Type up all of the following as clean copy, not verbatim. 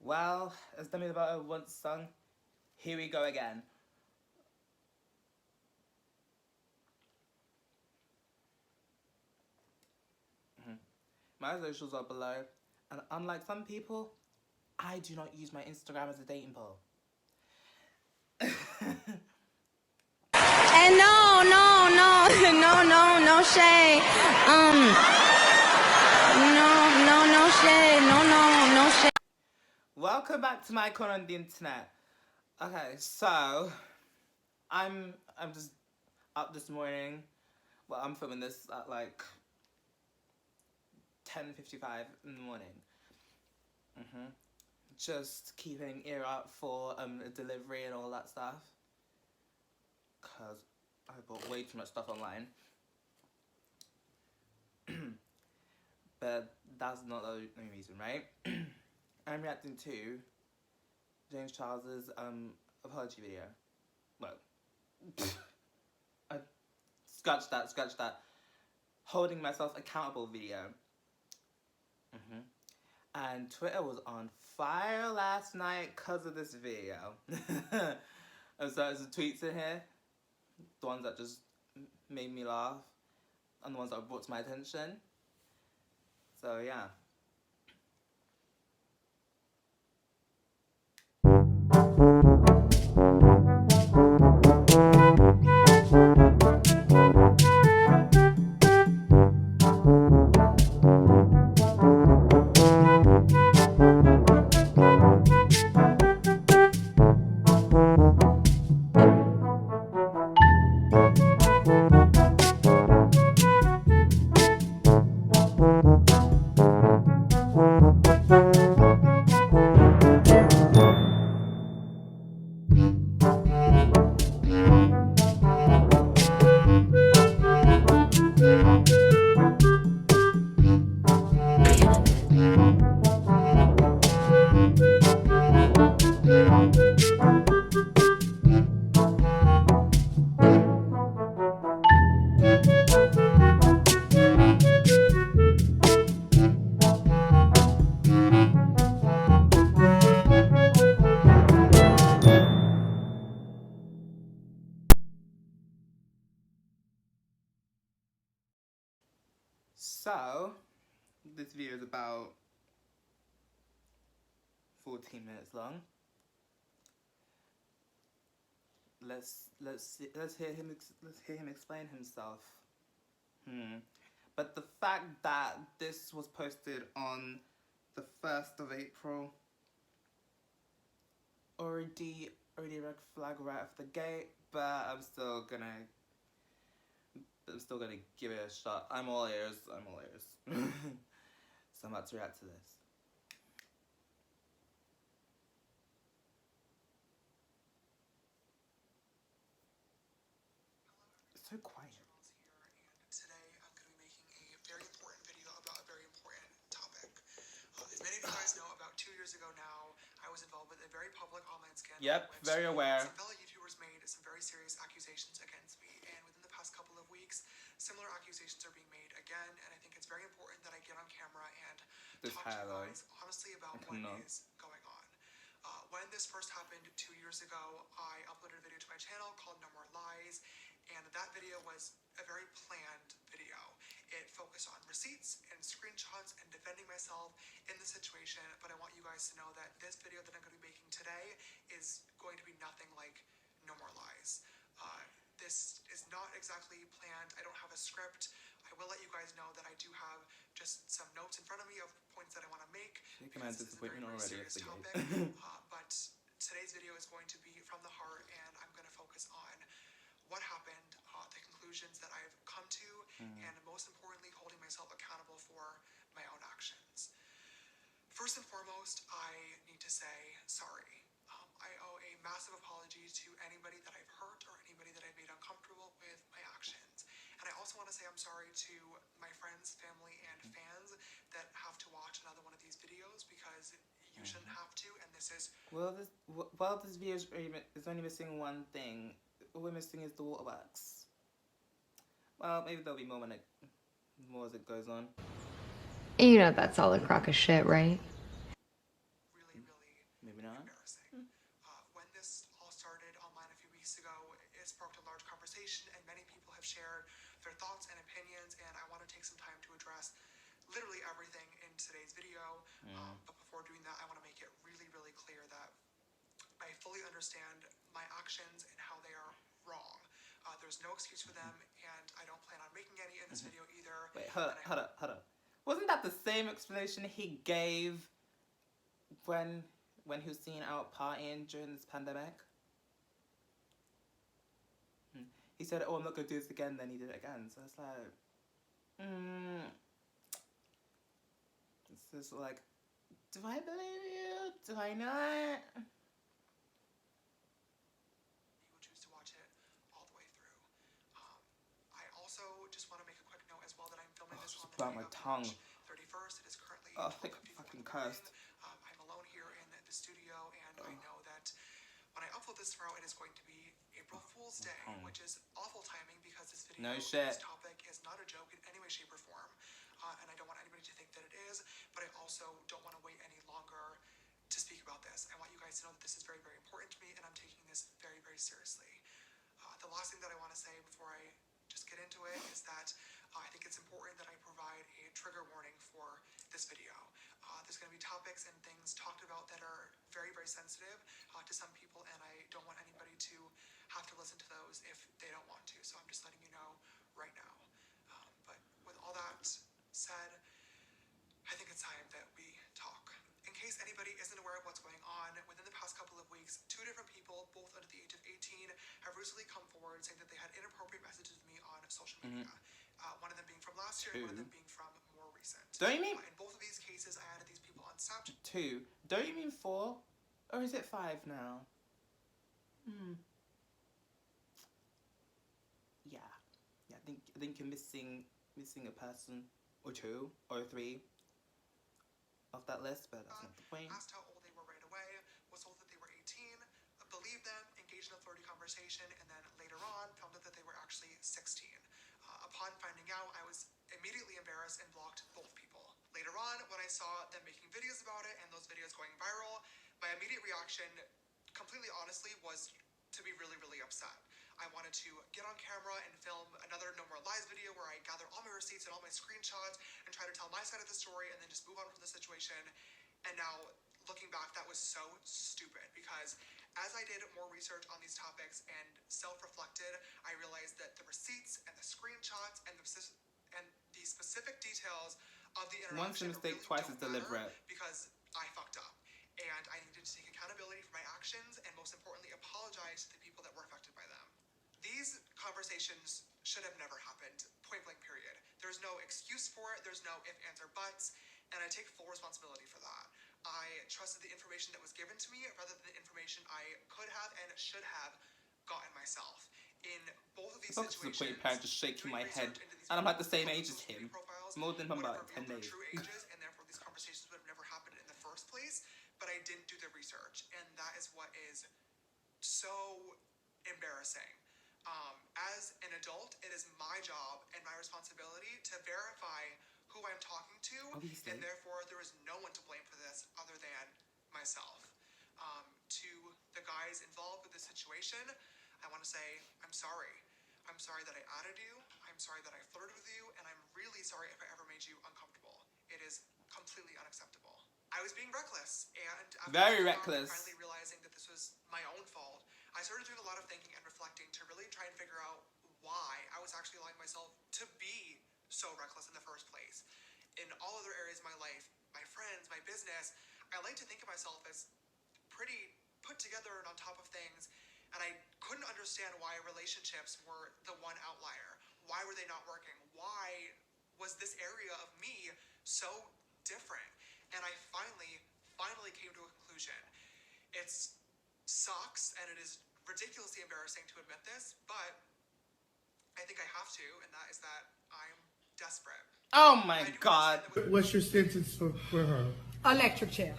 Well, as Demi Lovato once sung, here we go again. My socials are below, and unlike some people, I do not use my Instagram as a dating pool. And no shade. No shade. No shade. Welcome back to my corner on the internet. Okay, so I'm just up this morning. Well, I'm filming this at like 10:55 in the morning. Just keeping ear out for a delivery and all that stuff. Cause I bought way too much stuff online. But that's not the only reason, right? I'm reacting to James Charles's apology video. Well, scratch that. Holding myself accountable video. And Twitter was on fire last night because of this video. And so there's the tweets in here, the ones that just made me laugh, and the ones that brought to my attention. So yeah. So, this video is about 14 minutes long. Let's hear him explain himself. But the fact that this was posted on the 1st of April already red flag right off the gate, but I'm still gonna give it a shot. I'm all ears. So I'm about to react to this. It's so quiet. Today I'm going to be making a very important video about a very important topic. As many of you guys know, about 2 years ago now, I was involved with a very public online scandal. Yep, very aware. Some fellow YouTubers made some very serious accusations against me, and within the past couple of weeks, similar accusations are being made again, and I think it's very important that I get on camera and talk to you guys honestly about what is going on. When this first happened 2 years ago, I uploaded a video to my channel called No More Lies, and that video was a very planned video. It focused on receipts and screenshots and defending myself in the situation, but I want you guys to know that this video that I'm going to be making today is going to be nothing like No More Lies. This is not exactly planned. I don't have a script. I will let you guys know that I do have just some notes in front of me of points that I want to make. You can have disappointment already. Serious topic. But today's video is going to be from the heart, and I'm going to focus on what happened, the conclusions that I've come to, and most importantly, holding myself accountable for my own actions. First and foremost, I need to say sorry. I owe a massive apology to anybody that I've hurt or anybody that I've made uncomfortable with my actions. And I also want to say I'm sorry to my friends, family, and fans that have to watch another one of these videos, because you shouldn't have to, and this is... Well, this video is only missing one thing. All we're missing is the waterworks. Well, maybe there'll be more as it goes on. You know that's all a crock of shit, right? really literally everything in today's video. But before doing that, I want to make it really, really clear that I fully understand my actions and how they are wrong. There's no excuse for them, and I don't plan on making any in this video either. Wait, hold up. Wasn't that the same explanation he gave when he was seen out partying during this pandemic? He said, "Oh, I'm not gonna do this again." Then he did it again. So it's like, it's just like, do I believe you? Do I not? You will choose to watch it all the way through. I also just want to make a quick note as well that I'm filming this on the About my tongue. March 31st. It is currently Oh, I think I'm 12:54 fucking in the morning. cursed. I'm alone here in the studio, and I know that when I upload this tomorrow, it is going to be April Fool's Day, which is awful timing because this video, No shit. this topic is not a joke in any way, shape, or form. And I don't want anybody to think that it is, but I also don't want to wait any longer to speak about this. I want you guys to know that this is very, very important to me, and I'm taking this very, very seriously. The last thing that I want to say before I just get into it is that I think it's important that I provide a trigger warning for this video. There's going to be topics and things talked about that are very, very sensitive to some people, and I don't want anybody to have to listen to those if they don't want to. So I'm just letting you know right now. But with all that said, I think it's time that we talk. In case anybody isn't aware of what's going on, within the past couple of weeks, 2 different people, both under the age of 18, have recently come forward saying that they had inappropriate messages with me on social media. One of them being from last year, and one of them being from more recent. Don't you mean in both of these cases, I added these people on Snapchat. 2? Don't you mean 4? Or is it 5 now? Yeah. I think you're missing a person or 2 or 3 off that list, but that's not the point. Asked how old they were right away, was told that they were 18, believed them, engaged in a flirty conversation, and then later on found out that they were actually 16. Upon finding out, I was immediately embarrassed and blocked both people. Later on, when I saw them making videos about it and those videos going viral, my immediate reaction, completely honestly, was to be really, really upset. I wanted to get on camera and film another No More Lies video where I gather all my receipts and all my screenshots and try to tell my side of the story and then just move on from the situation. And now, looking back, that was so stupid because as I did more research on these topics and self-reflected, I realized that the receipts and the screenshots and the specific details of the interaction Once a mistake, really twice don't is deliberate. matter because I fucked up. And I needed to take accountability for my actions and most importantly, apologize to the people that were affected by them. These conversations should have never happened, point blank period. There's no excuse for it, there's no ifs, ands, or buts, and I take full responsibility for that. I trusted the information that was given to me rather than the information I could have and should have gotten myself. In both of these situations, the parent just shaking my head, and I'm like the same age as him. More than about 10 days. True ages, and therefore these conversations would have never happened in the first place, but I didn't do the research, and that is what is so embarrassing. As an adult, it is my job and my responsibility to verify who I'm talking to, Obviously. and therefore there is no one to blame for this other than myself. To the guys involved with this situation, I want to say I'm sorry. I'm sorry that I added you, I'm sorry that I flirted with you, and I'm really sorry if I ever made you uncomfortable. It is completely unacceptable. I was being reckless, and after Very reckless. finally realizing that this was my own fault, I started doing a lot of thinking and reflecting to really try and figure out why I was actually allowing myself to be so reckless in the first place. In all other areas of my life, my friends, my business, I like to think of myself as pretty put together and on top of things, and I couldn't understand why relationships were the one outlier. Why were they not working? Why was this area of me so different? And I finally came to a conclusion. It sucks, and it is ridiculously embarrassing to admit this, but I think I have to, and that is that I'm desperate. Oh my god. What's your sentence for her? Electric chair.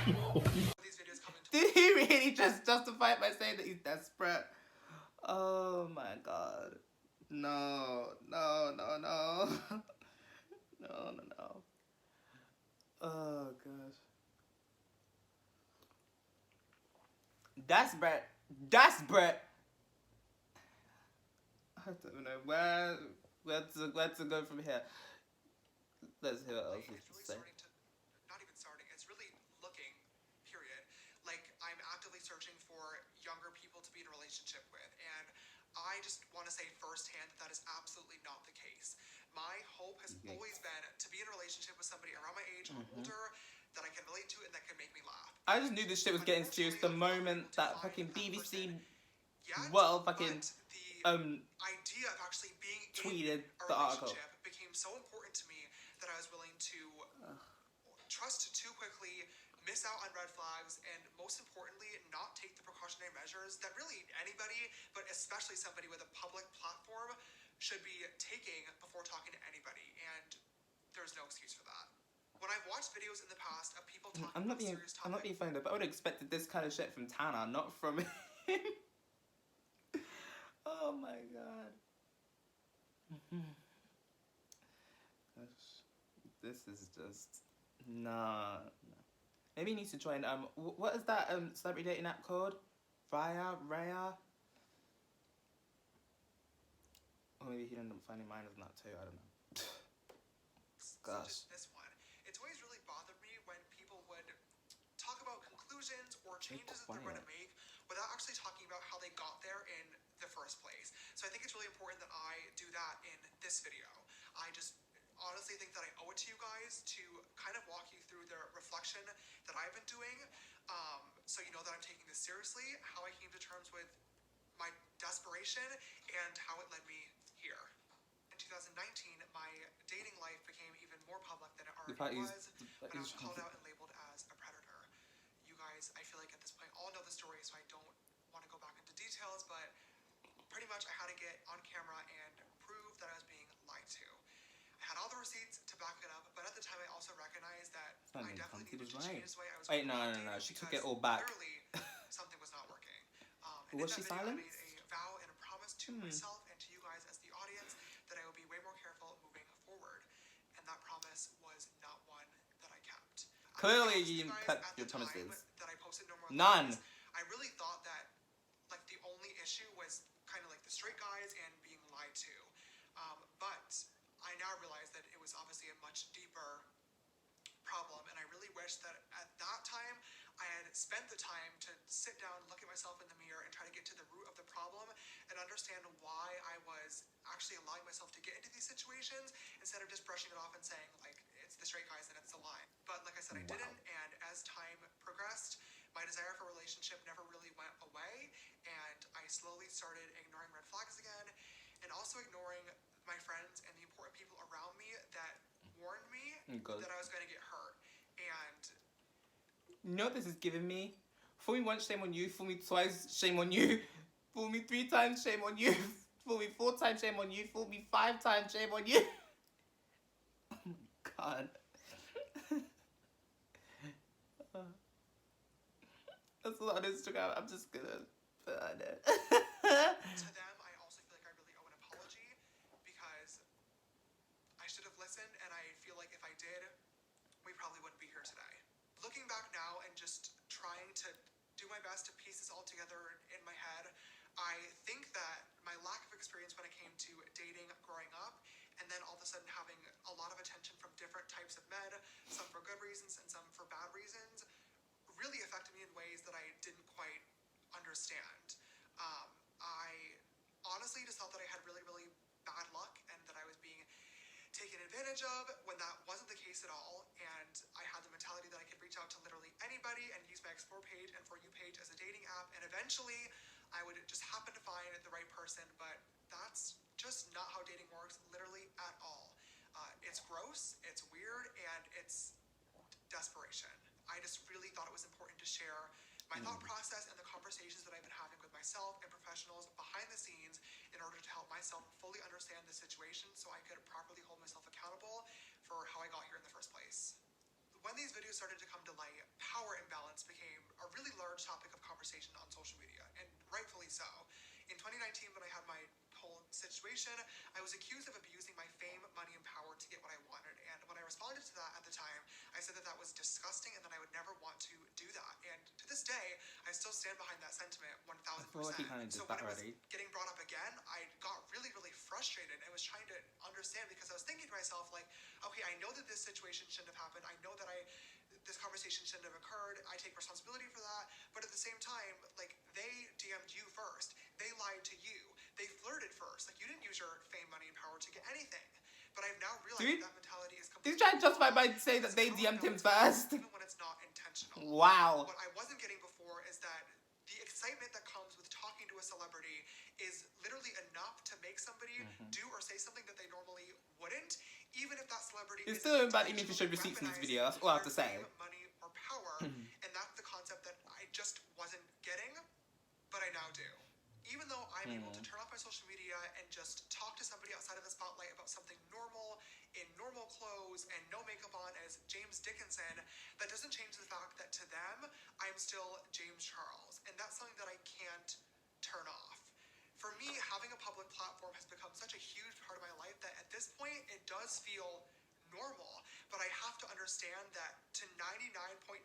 These videos come into Did he really just justify it by saying that he's desperate? Oh my god. No. No. Oh gosh. Desperate. I don't know where to go from here. Let's hear what else and is it's really to say. starting to, not even starting, it's really looking, period, like I'm actively searching for younger people to be in a relationship with. And I just want to say firsthand that that is absolutely not the case. My hope has always been to be in a relationship with somebody around my age or older that I can relate to and that can make me laugh. I just knew this shit was getting serious the moment that fucking BBC Yet, World fucking but the idea of actually being tweeted in a the article. relationship became so important to me that I was willing to trust too quickly, miss out on red flags, and most importantly, not take the precautionary measures that really anybody, but especially somebody with a public platform, should be taking before talking to anybody. And there's no excuse for that. When I've watched videos in the past of people talking I'm not about being serious I'm not topics, being funny though, but I would have expected this kind of shit from Tana, not from him. Oh my god. Gosh, this is just nah. Maybe he needs to join what is that celebrity dating app called? Raya? Or maybe he'd end up finding mine as that too, I don't know. Gosh. such as this one, it's always really bothered me when people would talk about conclusions or changes that they're going to make without actually talking about how they got there in the first place. So I think it's really important that I do that in this video. I just honestly think that I owe it to you guys to kind of walk you through the reflection that I've been doing, so you know that I'm taking this seriously, how I came to terms with my desperation, and how it led me here. In 2019, my dating life became even more public than it already was, when I was called out and labeled as a predator. You guys, I feel like at this point, all know the story, so I don't want to go back into details, but pretty much I had to get on camera and prove that I was being lied to. I had all the receipts to back it up, but at the time I also recognized that I definitely needed to change the way I was Wait, no, she took it all back. Clearly, something was not working. And Was in she that video, silenced? I made a vow and a promise to myself and to you guys as the audience that I would be way more careful moving forward. And that promise was not one that I kept. Clearly you kept your promises. That I posted no more None. lies. I really thought that like the only issue was kind of like the straight guys and being lied to. But I now realize that it was obviously a much deeper problem, and I really wish that at that time I had spent the time to sit down, look at myself in the mirror, and try to get to the root of the problem and understand why I was actually allowing myself to get into these situations instead of just brushing it off and saying like it's the straight guys and it's the lie. But like I said, I didn't, and as time progressed, my desire for a relationship never really went away, and I slowly started ignoring red flags again, and also ignoring my friends and the important people around me that warned me that I was going to get hurt. And you know what this is giving me? Fool me once, shame on you. Fool me twice, shame on you. Fool me 3 times, shame on you. Fool me 4 times, shame on you. Fool me 5 times, shame on you. Oh my god. That's a lot on Instagram. I'm just gonna put on it. to them, I also feel like I really owe an apology because I should have listened, and I feel like if I did, we probably wouldn't be here today. Looking back now and just trying to do my best to piece this all together in my head, I think that my lack of experience when it came to dating growing up, and then all of a sudden having a lot of attention from different types of men, some for good reasons and some for bad reasons, really affected me in ways that I didn't quite understand. I honestly just thought that I had really, really bad luck and that I was being taken advantage of when that wasn't the case at all. And I had the mentality that I could reach out to literally anybody and use my Explore page and For You page as a dating app, and eventually I would just happen to find the right person. But that's just not how dating works, literally at all. It's gross, it's weird, and it's desperation. I just really thought it was important to share my thought process and the conversations that I've been having with myself and professionals behind the scenes in order to help myself fully understand the situation so I could properly hold myself accountable for how I got here in the first place. When these videos started to come to light, power imbalance became a really large topic of conversation on social media, and rightfully so. In 2019, when I had my whole situation, I was accused of abusing my fame, money, and power to get what I wanted. And when I responded to that at the time, I said that that was disgusting and that I would never want to do that. And to this day, I still stand behind that sentiment 1,000%. So when it was getting brought up again, I got really, really frustrated and was trying to understand, because I was thinking to myself, like, okay, I know that this situation shouldn't have happened. I know that this conversation shouldn't have occurred. I take responsibility for that. But at the same time, like, they DM'd you first. They lied to you. They flirted first. Like, you didn't use your fame, money, and power to get anything. But I've now realized that mentality is completely... He's trying to justify by saying that they DM'd him first. Even when it's not intentional. Wow. What I wasn't getting before is that the excitement that comes with talking to a celebrity is literally enough to make somebody do or say something that they normally wouldn't, even if that celebrity is still bad even if you show receipts in this video. That's all I have to say. Money or power, and that's the concept that I just wasn't getting, but I now do. Even though I'm able to turn off my social media and just talk to somebody outside of the spotlight about something normal, in normal clothes, and no makeup on as James Dickinson, that doesn't change the fact that to them, I'm still James Charles. And that's something that I can't turn off. For me, having a public platform has become such a huge part of my life that at this point, it does feel normal. But I have to understand that to 99.9%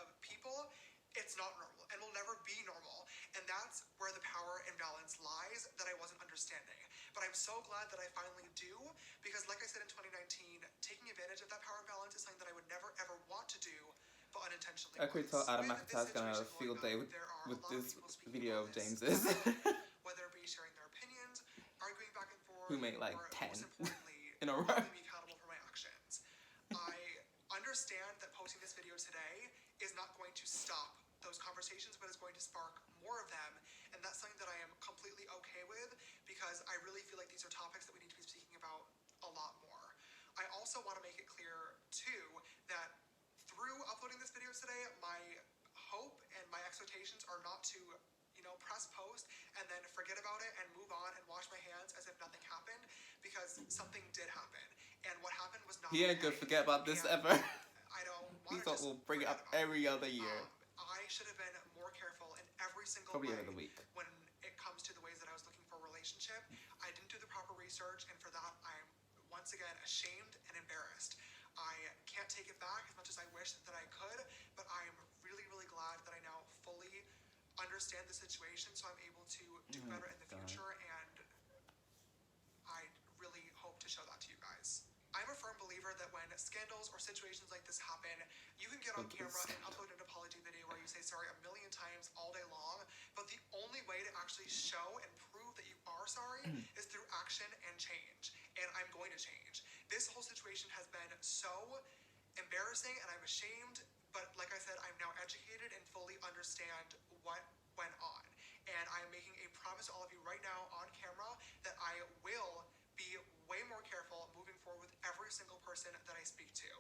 of people, it's not normal and will never be normal. And that's where the power imbalance lies that I wasn't understanding. But I'm so glad that I finally do, because like I said in 2019, taking advantage of that power imbalance is something that I would never ever want to do, but unintentionally. I could tell Adam McIntyre's gonna have a field day with this video of James's. Whether it be sharing their opinions, arguing back and forth, who made like or 10 most importantly, in a row. holding me accountable for my actions. I understand that posting this video today is not going to stop those conversations, but it's going to spark more of them, and that's something that I am completely okay with, because I really feel like these are topics that we need to be speaking about a lot more. I also want to make it clear too that through uploading this video today, my hope and my expectations are not to, you know, press post and then forget about it and move on and wash my hands as if nothing happened, because something did happen, and what happened was not He ain't gonna forget about this ever. I don't He want to thought just we'll bring it up forget about every other year. I should have been more careful in every single Probably way every other week. when it comes to the ways that I was looking for a relationship. I didn't do the proper research, and for that, I'm once again ashamed and embarrassed. I can't take it back as much as I wish that I could, but I'm really, really glad that I now fully understand the situation, so I'm able to do better in the future, and I really hope to show that to you guys. I'm a firm believer that when scandals or situations like this happen, you can get on camera and upload an apology video where you say sorry a million times all day long, but the only way to actually show and prove that you are sorry is through action and change, and I'm going to change. This whole situation has been so embarrassing, and I'm ashamed, but like I said, I'm now educated and fully understand what went on, and I'm making a promise to all of you right now on camera that I will be way more careful moving forward with every single person that I speak to.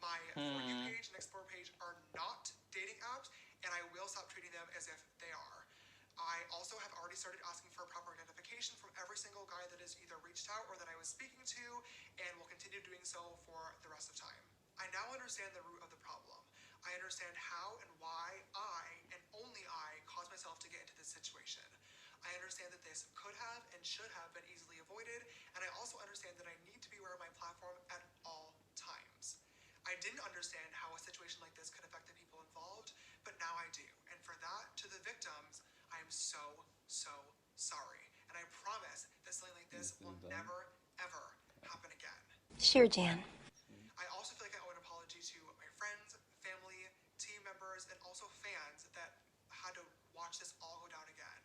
My For You page and Explore page are not dating apps, and I will stop treating them as if they are. I also have already started asking for a proper identification from every single guy that has either reached out or that I was speaking to, and will continue doing so for the rest of time. I now understand the root of the problem. I understand how and why I, and only I, caused myself to get into this situation. I understand that this could have and should have been easily avoided, and I also understand that I need to be aware of my platform at all times. I didn't understand how a situation like this could affect the people involved, but now I do. And for that, to the victims, I am so, so sorry. And I promise that something like this will never, ever happen again. Sure, Jan. I also feel like I owe an apology to my friends, family, team members, and also fans that had to watch this all go down again.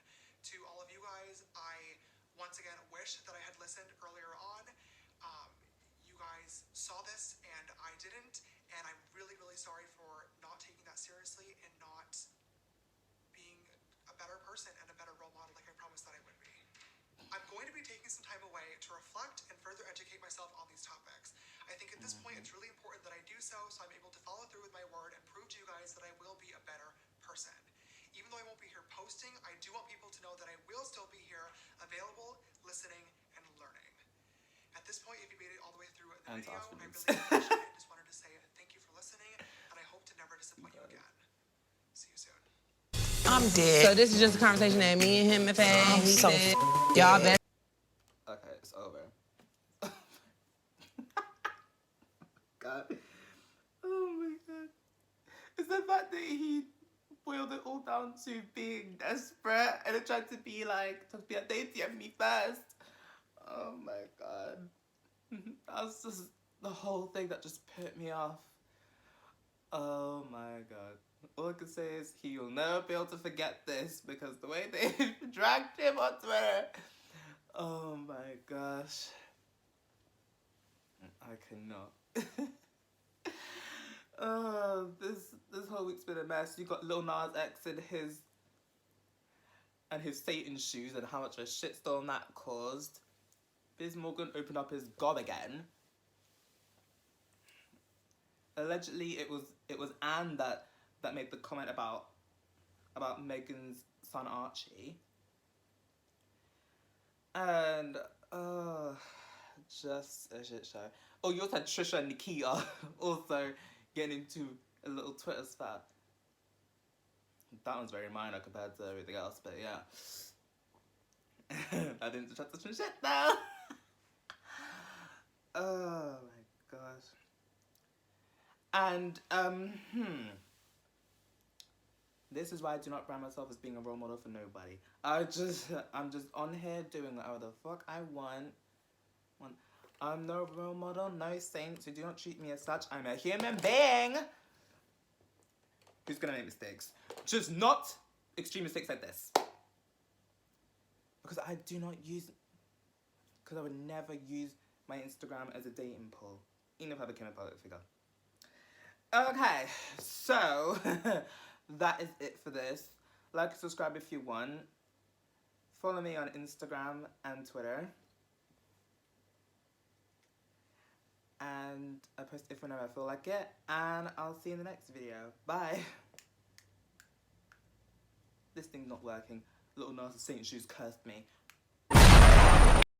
To all of you guys, I once again wish that I had listened earlier on. You guys saw this and I didn't, and I'm really, really sorry for not taking that seriously and not being a better person and a better role model like I promised that I would be. I'm going to be taking some time away to reflect and further educate myself on these topics. I think at this point it's really important that I do so I'm able to follow through with my word and prove to you guys that I will be a better person. Even though I won't be here posting, I do want people to know that I will still be here, available, listening, and learning. At this point, if you made it all the way through the video, I really appreciate it. I just wanted to say thank you for listening, and I hope to never disappoint you again. See you soon. I'm dead. So this is just a conversation that me and him have had. I'm He so said, y'all better. Okay, it's over. God. Oh my god. It's the fact that he boiled it all down to being desperate and it tried to be like, they DM'd me first. Oh my god. That was just the whole thing that just put me off. Oh my god. All I can say is he will never be able to forget this because the way they dragged him on Twitter. Oh my gosh. I cannot. Oh, this whole week's been a mess. You got Lil Nas X and his Satan shoes and how much of a shitstorm that caused. Piers Morgan opened up his gob again. Allegedly, it was Anne that made the comment about Meghan's son Archie. And just a shit show. Oh, you also had Trisha and Nikita also getting into a little Twitter spat. That one's very minor compared to everything else, but yeah. I didn't trust some shit though. Oh my gosh. And this is why I do not brand myself as being a role model for nobody. I'm just on here doing whatever the fuck I want. I'm no role model, no saint, so do not treat me as such. I'm a human being who's gonna make mistakes. Just not extreme mistakes like this. Because I do not use, because I would never use my Instagram as a dating pool, even if I became a public figure. Okay, so that is it for this. Like and subscribe if you want. Follow me on Instagram and Twitter. And I post if whenever I feel like it. And I'll see you in the next video. Bye. This thing's not working. Little Nas Saint Shoes cursed me.